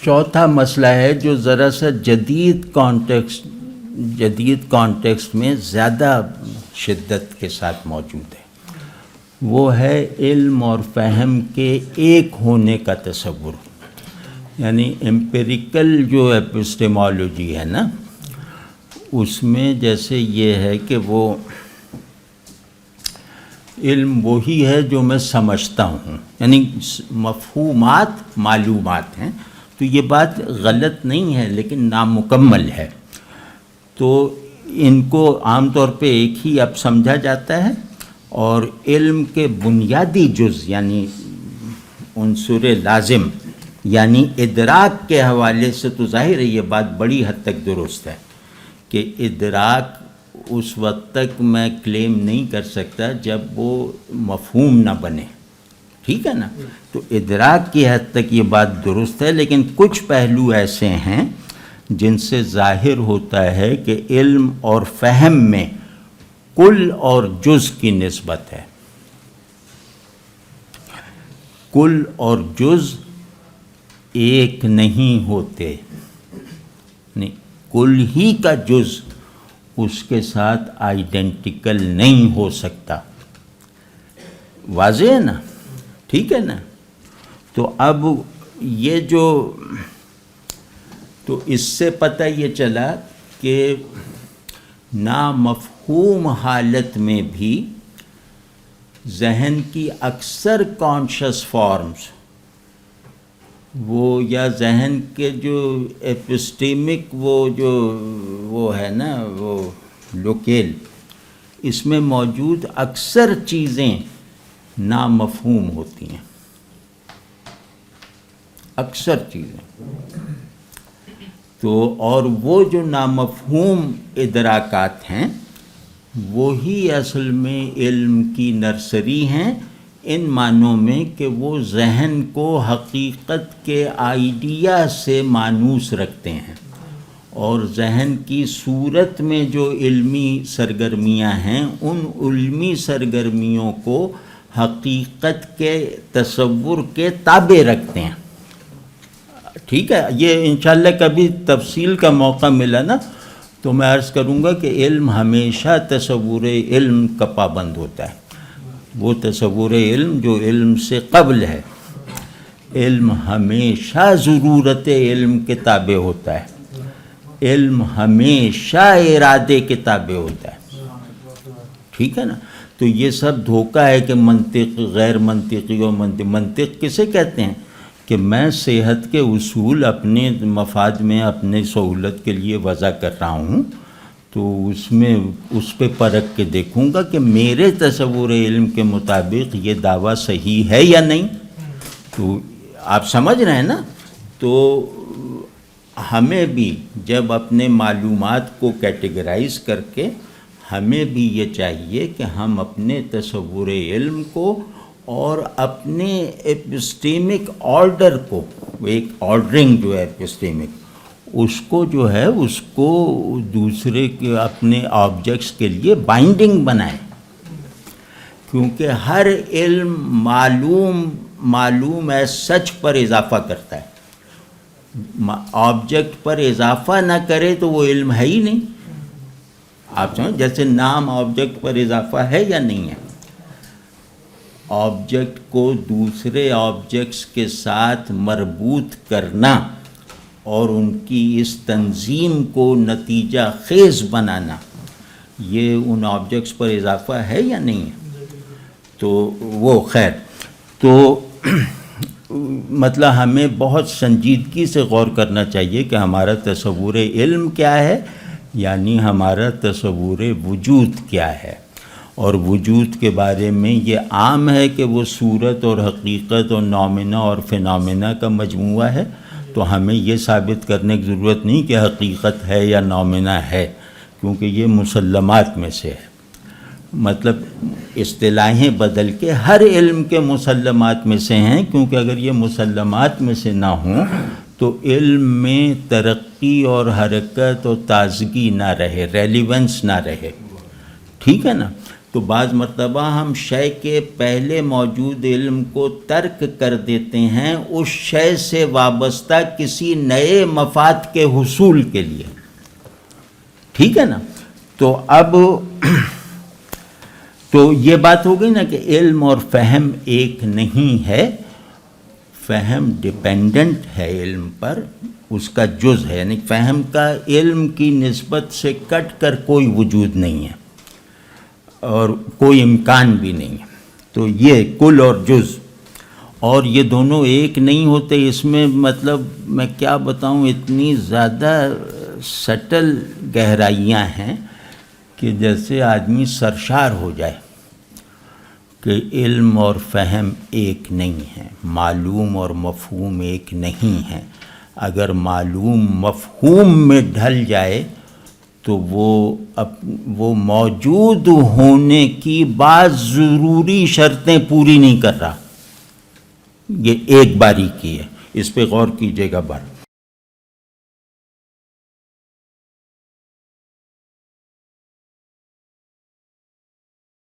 چوتھا مسئلہ ہے جو ذرا سا جدید کانٹیکسٹ میں زیادہ شدت کے ساتھ موجود ہے، وہ ہے علم اور فہم کے ایک ہونے کا تصور. یعنی امپیریکل جو ایپسٹیمالوجی ہے نا، اس میں جیسے یہ ہے کہ وہ علم وہی ہے جو میں سمجھتا ہوں، یعنی مفہومات معلومات ہیں. تو یہ بات غلط نہیں ہے لیکن نامکمل ہے. تو ان کو عام طور پہ ایک ہی اب سمجھا جاتا ہے، اور علم کے بنیادی جز یعنی عنصر لازم یعنی ادراک کے حوالے سے تو ظاہر ہے یہ بات بڑی حد تک درست ہے کہ ادراک اس وقت تک میں کلیم نہیں کر سکتا جب وہ مفہوم نہ بنے. ٹھیک ہے نا؟ تو ادراک کی حد تک یہ بات درست ہے، لیکن کچھ پہلو ایسے ہیں جن سے ظاہر ہوتا ہے کہ علم اور فہم میں کل اور جز کی نسبت ہے. کل اور جز ایک نہیں ہوتے، نہیں، کل ہی کا جز اس کے ساتھ آئیڈینٹیکل نہیں ہو سکتا. واضح ہے نا؟ ٹھیک ہے نا؟ تو اب یہ تو اس سے پتہ یہ چلا کہ نامفہوم حالت میں بھی ذہن کی اکثر کانشس فارمز وہ یا ذہن کے جو ایپسٹیمک وہ ہے نا وہ لوکیل، اس میں موجود اکثر چیزیں نامفہوم ہوتی ہیں. اکثر چیزیں تو، اور وہ جو نامفہوم ادراکات ہیں وہی اصل میں علم کی نرسری ہیں، ان معنوں میں کہ وہ ذہن کو حقیقت کے آئیڈیا سے مانوس رکھتے ہیں، اور ذہن کی صورت میں جو علمی سرگرمیاں ہیں ان علمی سرگرمیوں کو حقیقت کے تصور کے تابع رکھتے ہیں. ٹھیک ہے؟ یہ انشاءاللہ کبھی تفصیل کا موقع ملا نا تو میں عرض کروں گا کہ علم ہمیشہ تصور علم کا پابند ہوتا ہے. وہ تصور علم جو علم سے قبل ہے، علم ہمیشہ ضرورت علم کے تابع ہوتا ہے، علم ہمیشہ ارادے کے تابع ہوتا ہے. ٹھیک ہے نا؟ تو یہ سب دھوکہ ہے کہ منطق غیر منطقی اور منطق کسے کہتے ہیں کہ میں صحت کے اصول اپنے مفاد میں اپنے سہولت کے لیے وضع کر رہا ہوں، تو اس پہ پرکھ کے دیکھوں گا کہ میرے تصور علم کے مطابق یہ دعویٰ صحیح ہے یا نہیں. تو آپ سمجھ رہے ہیں نا؟ تو ہمیں بھی جب اپنے معلومات کو کیٹیگرائز کر کے ہمیں بھی یہ چاہیے کہ ہم اپنے تصور علم کو اور اپنے ایپسٹیمک آرڈر کو، ایک آرڈرنگ جو ہے ایپسٹیمک، اس کو جو ہے اس کو دوسرے کے اپنے آبجیکٹس کے لیے بائنڈنگ بنائیں. کیونکہ ہر علم معلوم ہے سچ پر اضافہ کرتا ہے. آبجیکٹ پر اضافہ نہ کرے تو وہ علم ہے ہی نہیں. آپ سمجھ، جیسے نام آبجیکٹ پر اضافہ ہے یا نہیں ہے. آبجیکٹ کو دوسرے آبجیکٹس کے ساتھ مربوط کرنا اور ان کی اس تنظیم کو نتیجہ خیز بنانا، یہ ان آبجیکٹس پر اضافہ ہے یا نہیں ہے. تو وہ خیر، تو مطلب ہمیں بہت سنجیدگی سے غور کرنا چاہیے کہ ہمارا تصور علم کیا ہے، یعنی ہمارا تصور وجود کیا ہے. اور وجود کے بارے میں یہ عام ہے کہ وہ صورت اور حقیقت اور نومنا اور فینومنا کا مجموعہ ہے. تو ہمیں یہ ثابت کرنے کی ضرورت نہیں کہ حقیقت ہے یا نومنا ہے، کیونکہ یہ مسلمات میں سے ہے. مطلب اصطلاحیں بدل کے ہر علم کے مسلمات میں سے ہیں، کیونکہ اگر یہ مسلمات میں سے نہ ہوں تو علم میں ترقی اور حرکت اور تازگی نہ رہے، ریلیونس نہ رہے. ٹھیک ہے نا؟ تو تو بعض مرتبہ ہم شے کے پہلے موجود علم کو ترک کر دیتے ہیں اس شے سے وابستہ کسی نئے مفاد کے حصول کے لیے، ٹھیک ہے نا؟ تو اب تو یہ بات ہو گئی نا کہ علم اور فہم ایک نہیں ہے، فہم ڈیپینڈنٹ ہے علم پر، اس کا جز ہے، یعنی فہم کا علم کی نسبت سے کٹ کر کوئی وجود نہیں ہے اور کوئی امکان بھی نہیں ہے۔ تو یہ کل اور جز، اور یہ دونوں ایک نہیں ہوتے، اس میں مطلب میں کیا بتاؤں، اتنی زیادہ سٹل گہرائیاں ہیں کہ جیسے آدمی سرشار ہو جائے کہ علم اور فہم ایک نہیں ہے، معلوم اور مفہوم ایک نہیں ہے۔ اگر معلوم مفہوم میں ڈھل جائے تو وہ موجود ہونے کی بعض ضروری شرطیں پوری نہیں کر رہا۔ یہ ایک باریکی ہے، اس پہ غور کیجیے گا بار۔